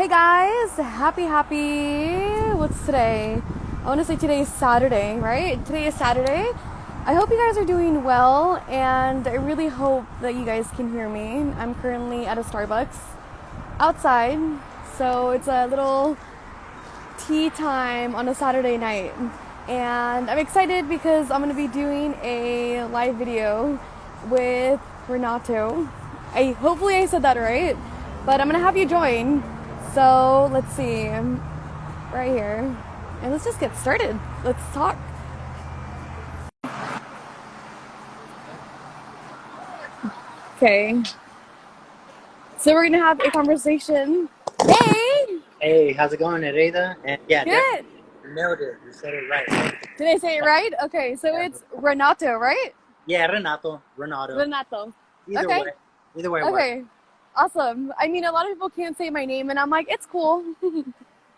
Hey guys, what's today? I want to say today is Saturday, right? Today is Saturday. I hope you guys are doing well, and I really hope that you guys can hear me. I'm currently at a Starbucks outside, so it's a little tea time on a Saturday night. And I'm excited because I'm going to be doing a live video with Renato. Hopefully I said that right, but I'm going to have you join. So let's see, I'm right here. And let's just get started. Let's talk. Okay. So we're going to have a conversation. Hey! Hey, how's it going, Nereda? And yeah, Good. definitely you nailed it. You said it right. Did I say it right? Okay, so Yeah, it's Renato, right? yeah, Renaldo. Renato. Either Okay. way, either way works. Okay. Awesome. I mean, a lot of people can't say my name, and I'm like, it's cool.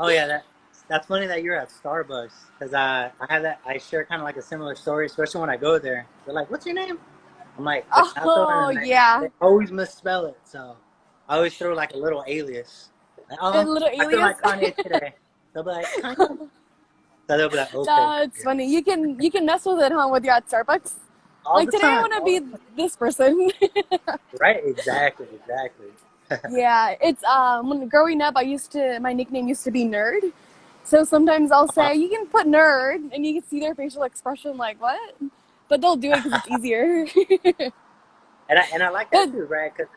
Oh yeah, that's funny that you're at Starbucks because I have that. I share kind of like a similar story, especially when I go there. They're like, "What's your name?" I'm like Renato, Oh, and yeah. they always misspell it, so I always throw like a little alias. Like, A oh, little I feel alias. like Kanye today. They'll be like Kanye, so they'll be like, okay, That's funny. You can mess with it, huh? When you're at Starbucks. all Like the today, I time, want to all the be time. this person. Right? Exactly. Yeah, it's when growing up, my nickname used to be Nerd. So sometimes I'll say you can put Nerd, and you can see their facial expression, like what? But they'll do it because it's easier. And I like that But too, right? Because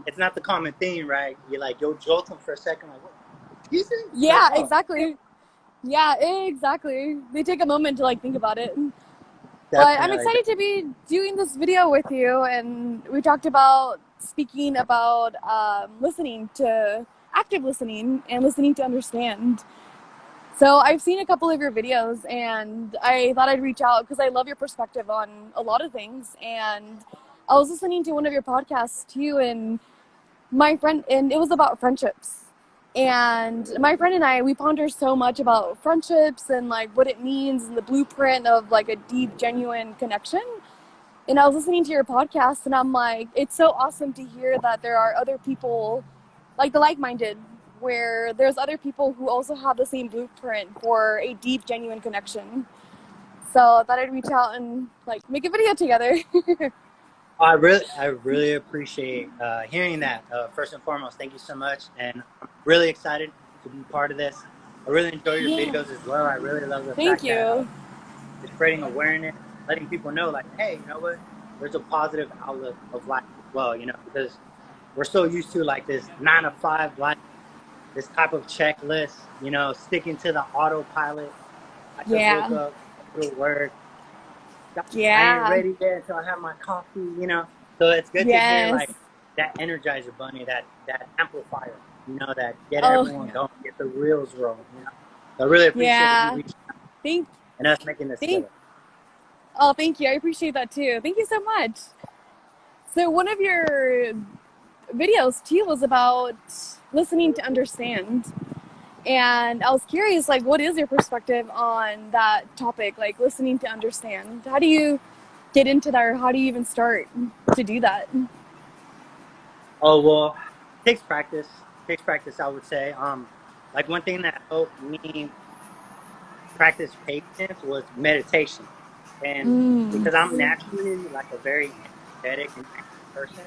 it's not the common thing, right? You'll jolt them for a second, like, what? Excuse me? Like, yeah, oh, exactly. Yeah, exactly. They take a moment to like think about it. But I'm definitely. excited to be doing this video with you, and we talked about speaking about listening to active listening and listening to understand. So I've seen a couple of your videos, and I thought I'd reach out because I love your perspective on a lot of things. And I was listening to one of your podcasts too, and it was about friendships. And my friend and I, we ponder so much about friendships and like what it means and the blueprint of like a deep, genuine connection. And I was listening to your podcast, and I'm like, it's so awesome to hear that there are other people like the like-minded, where there's other people who also have the same blueprint for a deep, genuine connection. So I thought I'd reach out and like make a video together. I really appreciate hearing that. First and foremost, thank you so much, and I'm really excited to be part of this. I really enjoy your Yeah. videos as well. I really love the Thank fact that you. you're spreading awareness, letting people know, like, hey, you know what? There's a positive outlook of life as well, because we're so used to like this 9 to 5 life, this type of checklist, sticking to the autopilot. I just woke Yeah. up, go to work. I ain't Yeah. ready yet until I have my coffee. So it's good to hear Yes. like that energizer bunny, that amplifier, that get Oh, everyone yeah. going, get the reels rolling. So I really appreciate you Yeah. reaching out Thank, and us making this thank, together. oh, thank you. I appreciate that too. Thank you so much. So one of your videos too was about listening to understand. And I was curious, like, what is your perspective on that topic, like listening to understand? How do you get into that, or how do you even start to do that? Oh well, takes practice. Takes practice, I would say. Like one thing that helped me practice patience was meditation, and Mm. because I'm naturally like a very energetic and active person.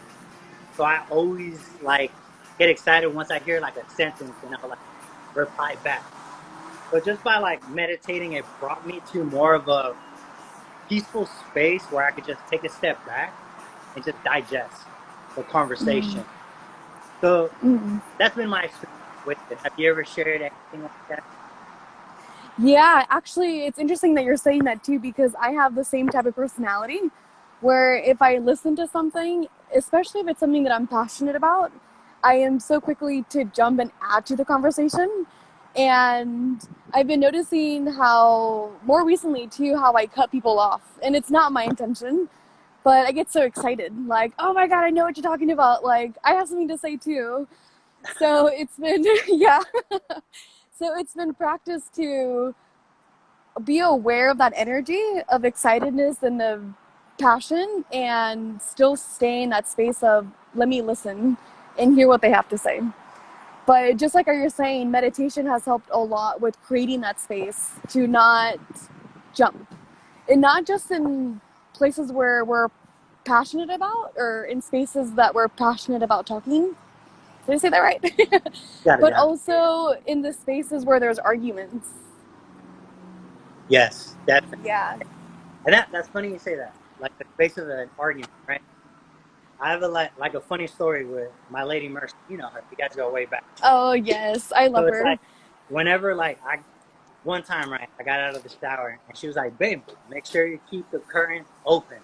So I always like get excited once I hear like a sentence and I'll like reply back. So just by like meditating, it brought me to more of a peaceful space where I could just take a step back and just digest the conversation. So that's been my experience with it. Have you ever shared anything like that? Yeah, actually, it's interesting that you're saying that too, because I have the same type of personality where if I listen to something, especially if it's something that I'm passionate about, I am so quickly to jump and add to the conversation. And I've been noticing how, more recently too, how I cut people off. And it's not my intention, but I get so excited. Like, oh my God, I know what you're talking about. Like, I have something to say too. So it's been, yeah. So it's been practice to be aware of that energy of excitedness and of passion, and still stay in that space of let me listen and hear what they have to say. But just like you're saying, meditation has helped a lot with creating that space to not jump. And not just in places where we're passionate about or in spaces that we're passionate about talking. Did I say that right? Got it, But yeah. also in the spaces where there's arguments. Yes, definitely. Yeah. And that's funny you say that. Like the space of an argument, right? I have like a funny story with my lady Mercy. You know her. You guys go way back. Oh, yes. I So love it's her. like whenever like I one time, right, I got out of the shower and she was like, "Babe, make sure you keep the curtains open."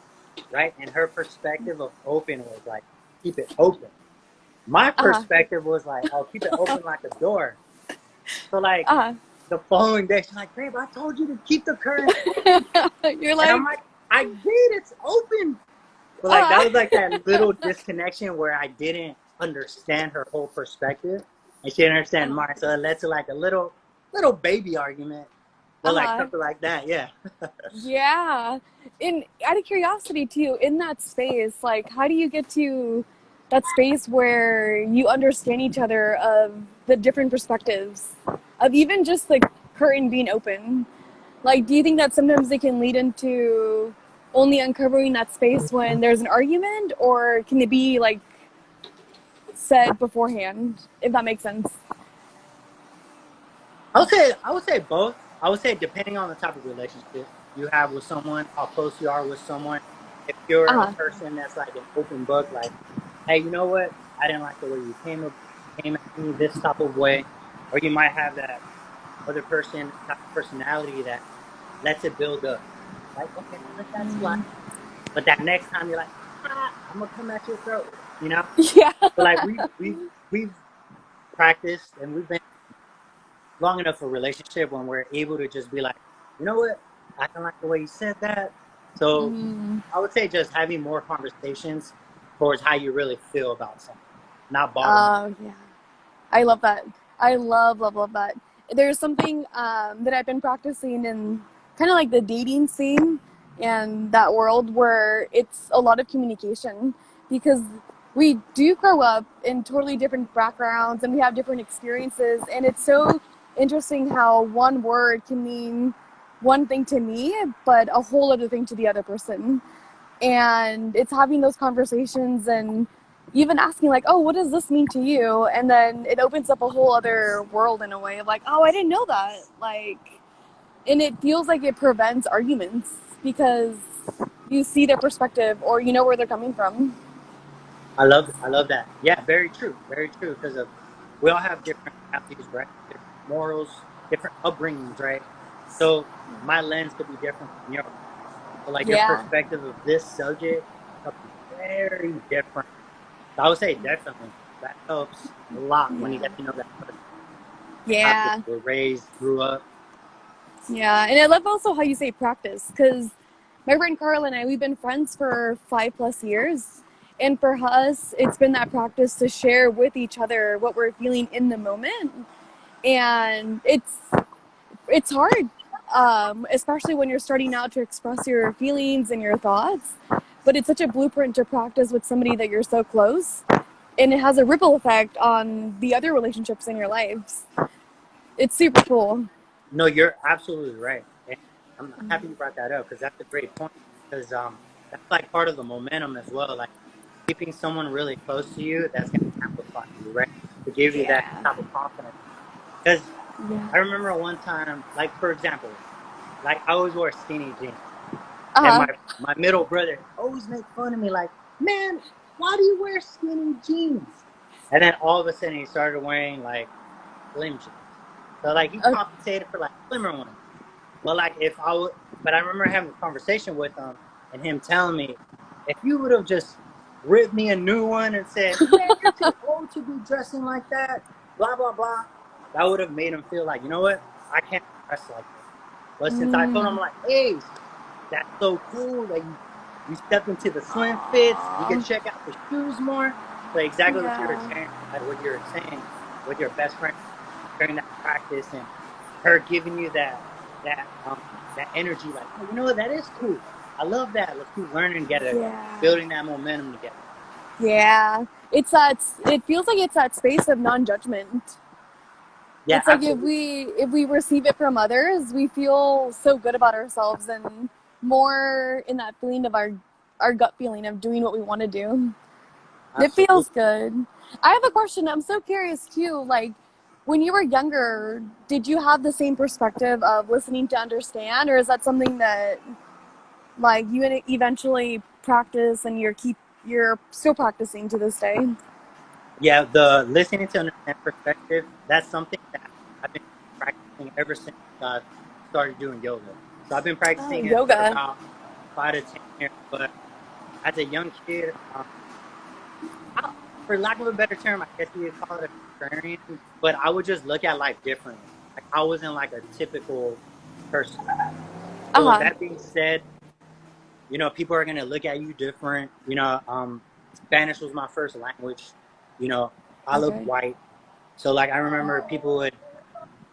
Right? And her perspective of open was like, keep it open. My Uh perspective was like, oh, keep it open like a door. So like huh. the following day, she's like, "Babe, I told you to keep the curtains Uh open." huh. You're And I'm like, like, "I did, it's open." But like that uh was like that little disconnection where I didn't understand her whole perspective, and she didn't understand mine. So it led to like a little baby argument, but like huh. something like that, yeah. Yeah. And out of curiosity too, in that space, like how do you get to that space where you understand each other of the different perspectives of even just the curtain being open? Like, do you think that sometimes it can lead into only uncovering that space when there's an argument, or can it be like said beforehand, if that makes sense? I would say both. I would say depending on the type of relationship you have with someone, how close you are with someone. If you're a Uh person that's like an open book, like, hey, you know what? I didn't like the way you came at me this type of way, or you might have that other person type of personality that lets it build up. Like, okay, let that slide. But that next time you're like, I'm gonna come at your throat, you know? huh. Yeah. But like we've practiced and we've been long enough for a relationship when we're able to just be like, you know what? I don't like the way you said that. So Mm. I would say just having more conversations towards how you really feel about something, not bottling. Oh, yeah. I love that. I love that. There's something that I've been practicing in kind of like the dating scene and that world where it's a lot of communication because we do grow up in totally different backgrounds and we have different experiences. And it's so interesting how one word can mean one thing to me, but a whole other thing to the other person. And it's having those conversations and even asking like, oh, what does this mean to you? And then it opens up a whole other world in a way of like, oh, I didn't know that. Like, and it feels like it prevents arguments because you see their perspective or you know where they're coming from. I love that. Yeah, very true. Because of we all have different values, right? Different morals, different upbringings, right? So my lens could be different from yours. So like your Yeah. perspective of this subject could be very different. So I would say definitely that helps a lot when you Yeah. get to know that person, how they Yeah. were raised, grew up. Yeah. And I love also how you say practice because my friend Carla and I, we've been friends for 5+ years. And for us, it's been that practice to share with each other what we're feeling in the moment. And it's hard, especially when you're starting out to express your feelings and your thoughts. But it's such a blueprint to practice with somebody that you're so close, and it has a ripple effect on the other relationships in your lives. It's super cool. No, you're absolutely right. And I'm happy you brought that up because that's a great point. Because that's like part of the momentum as well. Like keeping someone really close to you, that's gonna amplify you, right? To give you that Yeah. type of confidence. Because Yeah. I remember one time, like for example, like I always wore skinny jeans, and Uh my middle brother always make fun of me, like, man, why do you wear skinny jeans? And then all of a sudden he started wearing like slim jeans. So like he huh. compensated for like slimmer ones. But like if I would, but I remember having a conversation with him and him telling me, if you would have just ripped me a new one and said, man, you're too old to be dressing like that, blah blah blah, that would have made him feel like, you know what, I can't dress like this. But since I told him like, hey, that's so cool that you stepped into the slim fits, you can Aw. check out the shoes more. So exactly what you were Yeah. saying, like what you were saying with your best friend during that practice and her giving you that energy, like, oh, you know what, that is cool. I love that. Let's keep learning together, Yeah. building that momentum together. Yeah. It feels like it's that space of non-judgment. Yeah, It's like absolutely. if we receive it from others, we feel so good about ourselves and more in that feeling of our gut feeling of doing what we want to do. It feels Absolutely. good. I have a question. I'm so curious too. Like, when you were younger, did you have the same perspective of listening to understand, or is that something that like you eventually practice and you're still practicing to this day? Yeah, the listening to understand perspective, that's something that I've been practicing ever since I started doing yoga. So I've been Oh, practicing it for yoga. about 5 to 10 years. But as a young kid, I, for lack of a better term, I guess you could call it a contrarian, but I would just look at life differently. Like I wasn't like a typical person. Uh So with huh. that being said, people are gonna look at you different. Spanish was my first language. You know, I look Okay. white. So like I remember people would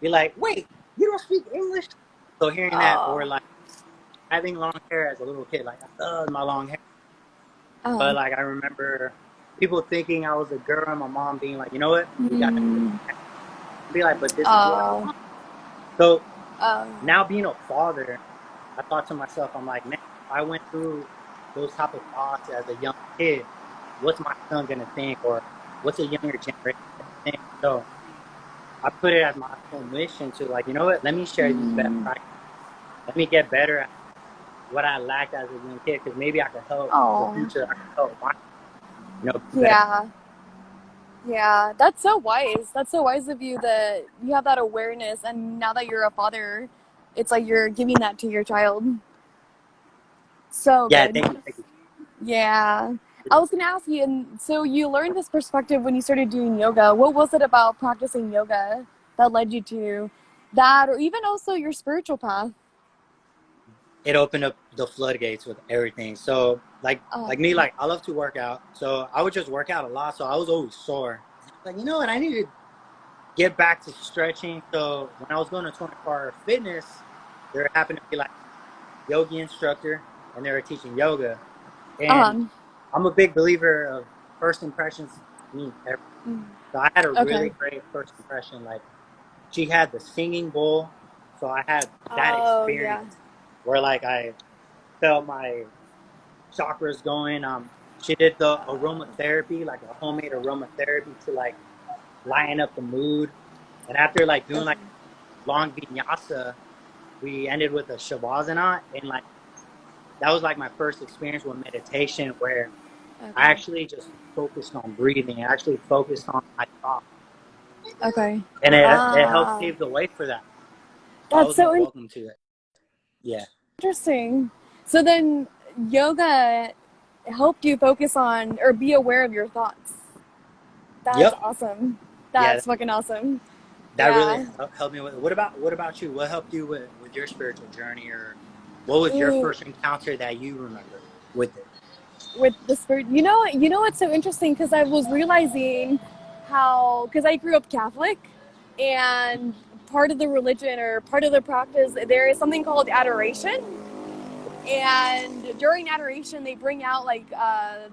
be like, "Wait, you don't speak English?" So hearing that, or Oh. like having long hair as a little kid, like I love my long hair. Uh But huh. like I remember people thinking I was a girl, and my mom being like, "You know what? You got to Mm. be like, but this is what I Oh. want." So Oh. now being a father, I thought to myself, I'm like, man, if I went through those type of thoughts as a young kid, what's my son gonna think, or what's a younger generation gonna think? So I put it as my own mission to like, you know what? Let me share these best Mm. practices. Let me get better at what I lacked as a young kid, because maybe I could help the Oh. future. I could help my, be better. Yeah. Yeah. That's so wise. That's so wise of you that you have that awareness, and now that you're a father, it's like you're giving that to your child. So Yeah, good. thank you. Yeah. I was going to ask you, and so you learned this perspective when you started doing yoga. What was it about practicing yoga that led you to that, or even also your spiritual path? It opened up the floodgates with everything. So Uh, like me, like I love to work out. So I would just work out a lot. So I was always sore. Like, you know what? I need to get back to stretching. So when I was going to 24-hour fitness, there happened to be like a yogi instructor, and they were teaching yoga. And um, I'm a big believer of first impressions mean everything. So I had a really okay. great first impression. Like she had the singing bowl, so I had that Oh, yeah. experience where like I felt my chakras going. She did the aromatherapy, like a homemade aromatherapy to like lighten up the mood. And after like doing like Okay. long vinyasa, we ended with a shavasana, and like that was like my first experience with meditation, where I Okay. actually just focused on breathing. I actually focused on my thoughts, Okay. and it helped Ah, save the way for that. So I that's was more so welcome to it. Yeah. interesting. So then yoga helped you focus on or be aware of your thoughts. That's Yep. awesome. Yeah. That's fucking awesome. That really Yeah. helped me with. What about you? What helped you with your spiritual journey, or what was your Ooh, first encounter that you remember with it? with the spirit. You know what's so interesting? Because I was realizing how, because I grew up Catholic, and part of the religion or part of the practice, there is something called adoration. And during adoration, they bring out like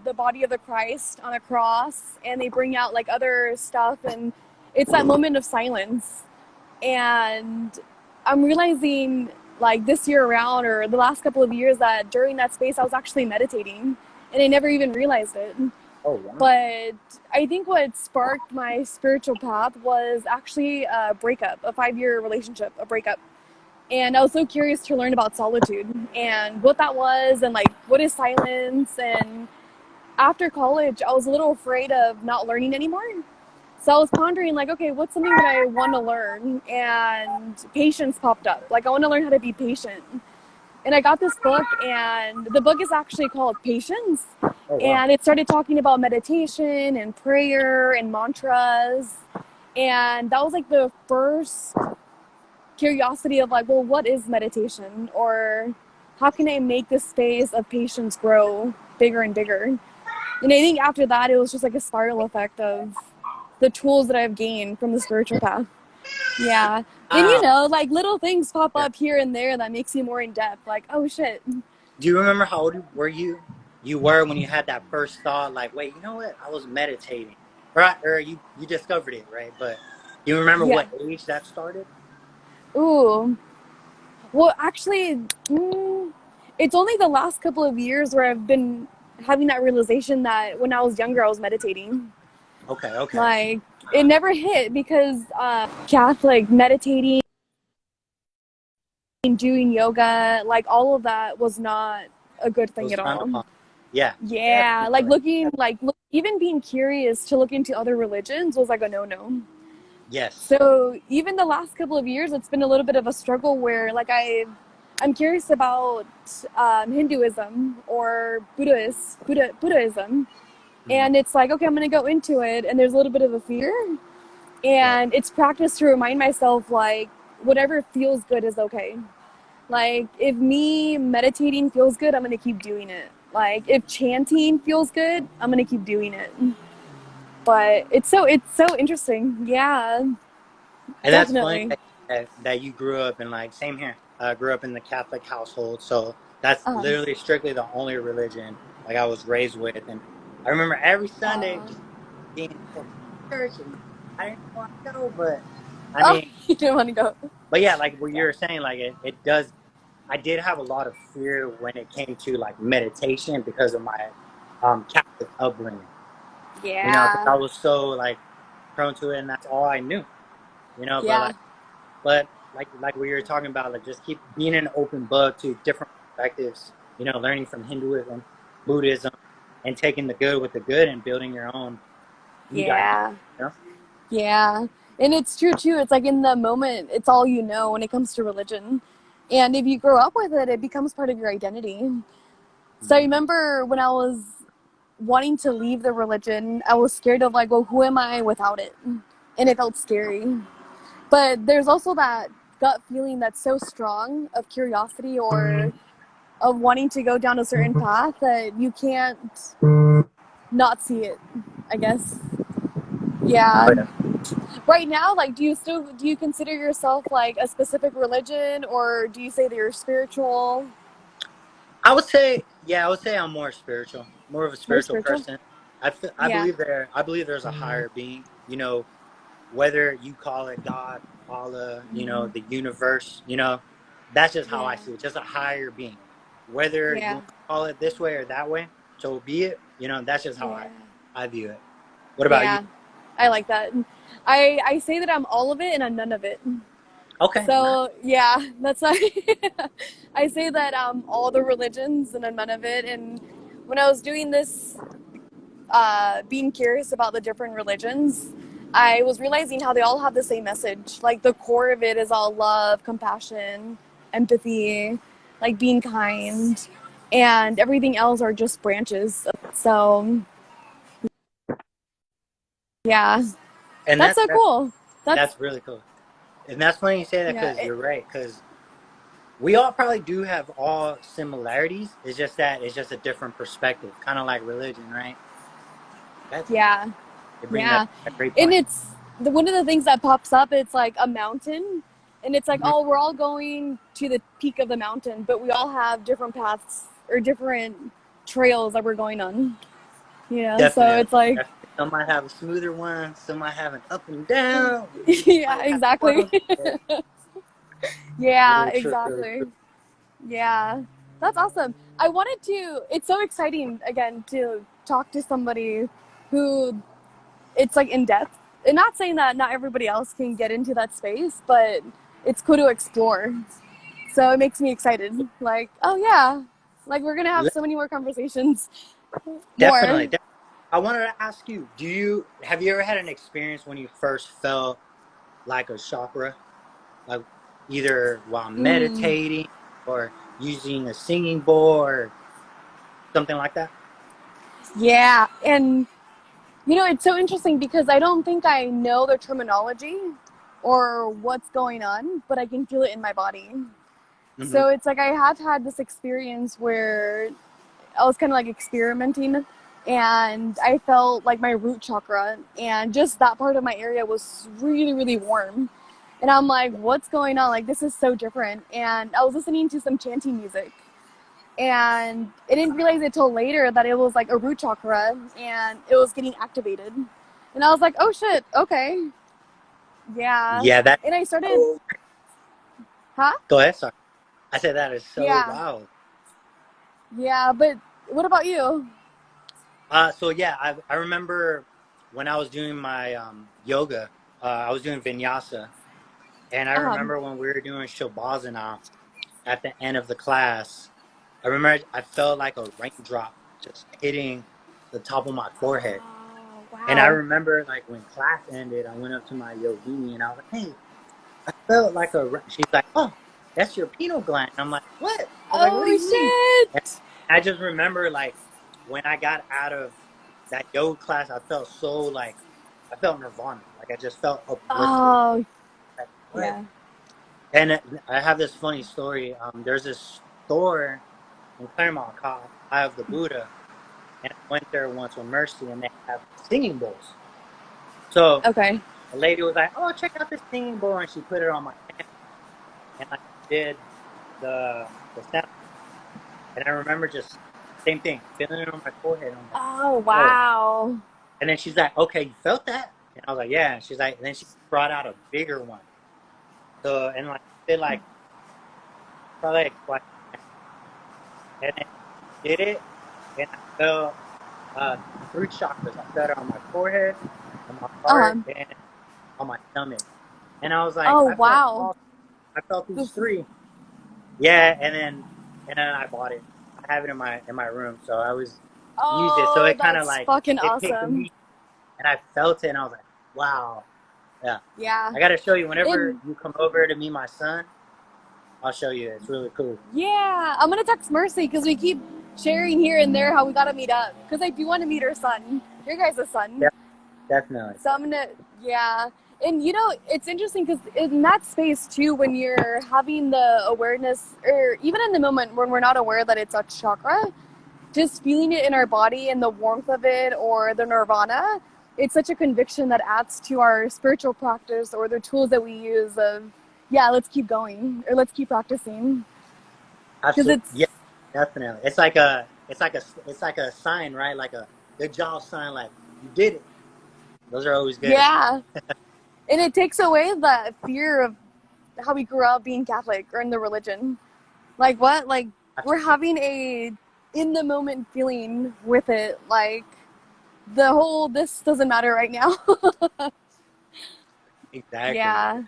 the body of the Christ on a cross, and they bring out like other stuff, and it's that moment of silence. And I'm realizing like this year around or the last couple of years that during that space I was actually meditating and I never even realized it. Oh wow. But I think what sparked my spiritual path was actually a breakup, a 5 year relationship, a breakup. And I was so curious to learn about solitude and what that was and like what is silence. And after college, I was a little afraid of not learning anymore. So I was pondering, like, okay, what's something that I want to learn? And patience popped up. Like, I want to learn how to be patient. And I got this book, and the book is actually called Patience. Oh wow. And it started talking about meditation and prayer and mantras. And that was like the first curiosity of, like, well, what is meditation? Or how can I make this space of patience grow bigger and bigger? And I think after that, it was just like a spiral effect of the tools that I've gained from the spiritual path. Yeah. And Ah, like little things pop yeah. up here and there that makes you more in depth. Like, oh shit. Do you remember how old were you? you were when you had that first thought, like, wait, you know what? I was meditating, right? Or you discovered it, right? But you remember Yeah. what age that started? Ooh. Well, actually, it's only the last couple of years where I've been having that realization that when I was younger, I was meditating. Okay, okay. Like, it never hit because Catholic meditating, doing yoga, like all of that was not a good It thing was at frowned all. upon. Yeah, Yeah, like definitely. looking, even being curious to look into other religions was like a no-no. Yes. So even the last couple of years, it's been a little bit of a struggle where like I'm curious about Hinduism or Buddhism, Mhm. and it's like okay, I'm gonna go into it, and there's a little bit of a fear, Right. and it's practice to remind myself like whatever feels good is okay. Like if me meditating feels good, I'm gonna keep doing it. Like if chanting feels good, I'm gonna keep doing it. But it's so interesting. Yeah, And that's funny definitely. that you grew up in, like, same here. I grew up in the Catholic household, so that's Uh, literally strictly the only religion like I was raised with. And I remember every Sunday uh, just being so church, and I didn't want to go, but I oh, mean, you didn't want to go. but yeah, like what you Yeah. were saying, like it does. I did have a lot of fear when it came to like meditation because of my Catholic upbringing. You know, because Yeah. I was so like prone to it, and that's all I knew. You know, Yeah. but like we were talking about, like just keep being an open book to different perspectives. You know, learning from Hinduism, Buddhism, and taking the good with the good and building your own unique identity. Yeah. You know? Yeah. And it's true too. It's like in the moment, it's all you know when it comes to religion. And if you grow up with it, it becomes part of your identity. So I Mhm. remember when I was wanting to leave the religion, I was scared of like, well, who am I without it? And it felt scary. But there's also that gut feeling that's so strong of curiosity or of wanting to go down a certain path that you can't not see it, I guess. Yeah. Oh, yeah. Right now, like, do you consider yourself like a specific religion, or do you say that you're spiritual? I would say, yeah, I would say I'm more spiritual, more of a More spiritual spiritual? person. Yeah. I believe there's a higher being. You know, whether you call it God, Allah, you know, the universe, you know, that's just how I Yeah. see it. Just a higher being. Whether you Yeah. want to call it this way or that way, so be it. You know, that's just how Yeah. I view it. What about you? Yeah. I like that. I say that I'm all of it and I'm none of it. Okay, nice. So yeah, that's why I say that all the religions and I'm none of it. And when I was doing this, being curious about the different religions, I was realizing how they all have the same message. Like the core of it is all love, compassion, empathy, like being kind, and everything else are just branches. So yeah, And that's so cool. That's that's really cool. And that's funny you say that yeah, because you're right. Because we all probably do have all similarities. It's just that it's just a different perspective, kind of like religion, right? That's yeah, you bring that yeah, a great and point. it's one of the things that pops up. It's like a mountain, and it's like Mhm. oh, we're all going to the peak of the mountain, but we all have different paths or different trails that we're going on. You know, so Definitely, it's like definitely. Some might have a smoother one. Some might have an up and down. You yeah, might have exactly. one. Yeah, Yeah, very true. Very exactly. true. Yeah, that's awesome. I wanted to. It's so exciting again to talk to somebody who it's like in depth. And not saying that not everybody else can get into that space, but it's cool to explore. So it makes me excited. Like, oh yeah, like we're gonna have Le- so many more conversations. Definitely. More. I wanted to ask you: Do you have you ever had an experience when you first felt like a chakra, like either while Mm, meditating or using a singing bowl or something like that? yeah, and you know it's so interesting because I don't think I know the terminology or what's going on, but I can feel it in my body. Hmm. So it's like I have had this experience where I was kind of like experimenting and I felt like my root chakra and just that part of my area was really, really warm. And I'm like, what's going on? Like, this is so different. And I was listening to some chanting music and I didn't realize it till later that it was like a root chakra and it was getting activated. And I was like, oh shit, okay. Yeah. Yeah, that. And I started, Oh, huh? go ahead. Sorry, I said that is so Yeah. wild. Yeah, but what about you? So yeah, I remember when I was doing my yoga, I was doing vinyasa, and I Um, remember when we were doing shavasana at the end of the class. I remember I felt like a raindrop just hitting the top of my forehead. oh, And I wow. remember like when class ended, I went up to my yogini and I was like, "Hey, I felt like a." She's like, "Oh, that's your pineal gland." And I'm like, "What?" I was like, "What do Oh you mean?" And shit. I just remember like when I got out of that yoga class, I felt so like I felt nirvana. Like I just felt uplifted. Oh, Like what? yeah. And I have this funny story. There's this store in Claremont called Eye of the Buddha, and I went there once with Mercy, and they have singing bowls. So Okay. the lady was like, "Oh, check out this singing bowl," and she put it on my hand, and I did the sound, and I remember just same thing, feeling it on my forehead. And I'm like, Oh, "Whoa!" wow. And then she's like, "Okay, you felt that?" And I was like, "Yeah." And she's like, and then she brought out a bigger one. So and like did like probably like and then did it, and I felt three chakras. I felt it on my forehead, on my heart, Um, and on my stomach. And I was like, oh, wow. I felt these This, three. Yeah, and then I bought it. I have it in my room, so I was use it. So oh, it kind of that's like fucking it picked awesome. me, and I felt it, and I was like, wow, yeah. Yeah. I got to show you whenever And you come over to meet my son. I'll show you. It's really cool. yeah, I'm gonna text Mercy because we keep sharing here and there how we gotta meet up. Because I do want to meet her son, your guys' son. Yeah, definitely. So I'm gonna, yeah. And you know, it's interesting because in that space too, when you're having the awareness, or even in the moment when we're not aware that it's a chakra, just feeling it in our body and the warmth of it or the nirvana, it's such a conviction that adds to our spiritual practice or the tools that we use of, yeah, let's keep going or let's keep practicing. Because Absolutely. it's, Yeah, definitely. It's like a sign, right? Like a good job sign. Like you did it. Those are always good. yeah. And it takes away the fear of how we grew up being Catholic or in the religion. Like what? Like we're having a in the moment feeling with it. Like the whole this doesn't matter right now. Exactly. Yeah,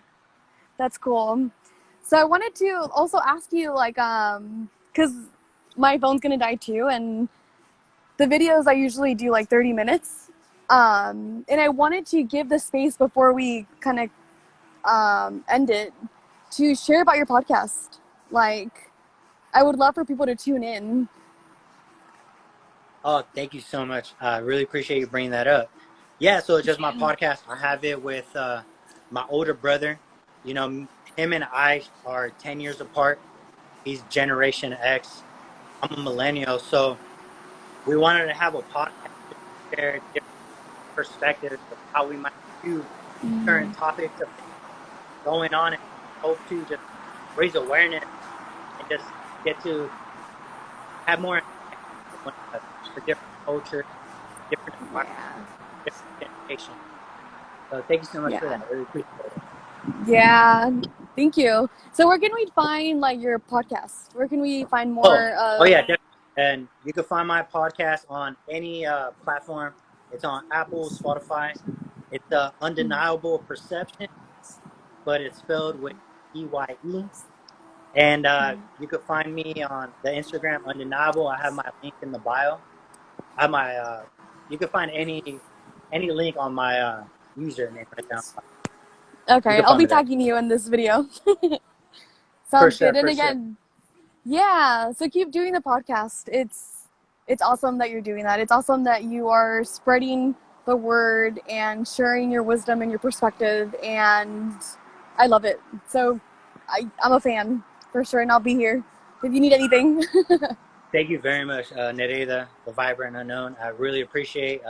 that's cool. So I wanted to also ask you like cuz my phone's going to die too and the videos I usually do like 30 minutes. And I wanted to give the space before we kind of end it to share about your podcast. Like I would love for people to tune in. Oh, thank you so much. I really appreciate you bringing that up. Yeah, so it's just my Yeah. podcast. I have it with my older brother. You know, him and I are 10 years apart. He's Generation X. I'm a millennial. So we wanted to have a podcast to share different perspectives of how we might view current topics of things going on and hope to just raise awareness and just get to have more with one another for different cultures, different environments, Yeah. different generations. So thank you so much for Yeah. that. I really appreciate it. Yeah. Thank you. So where can we find like your podcast? Where can we find Oh, more oh of yeah, definitely. And you can find my podcast on any platform. It's on Apple, Spotify. It's Undeniable Perception, but it's spelled with EYE. And you can find me on the Instagram Undeniable. I have my link in the bio. I have my you can find any link on my username right now. You Okay, can I'll find be me there. tagging you in this video. For Sounds sure, good. And for sure. again, yeah, so keep doing the podcast. It's awesome that you're doing that. It's awesome that you are spreading the word and sharing your wisdom and your perspective and I love it. So I'm a fan for sure and I'll be here if you need anything. Thank you very much, Nereda, the Vibrant Unknown. I really appreciate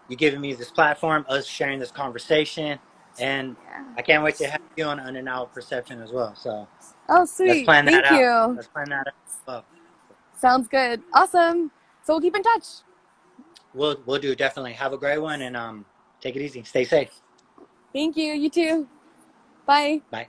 you giving me this platform, us sharing this conversation, and Yeah. I can't wait to have you on Undeniable Perception as well. So Oh, let's sweet. plan that Thank out. you. Let's plan that out as well. Sounds good. Awesome. So we'll keep in touch. We'll do, definitely. Have a great one, and take it easy. Stay safe. Thank you. You too. Bye. Bye.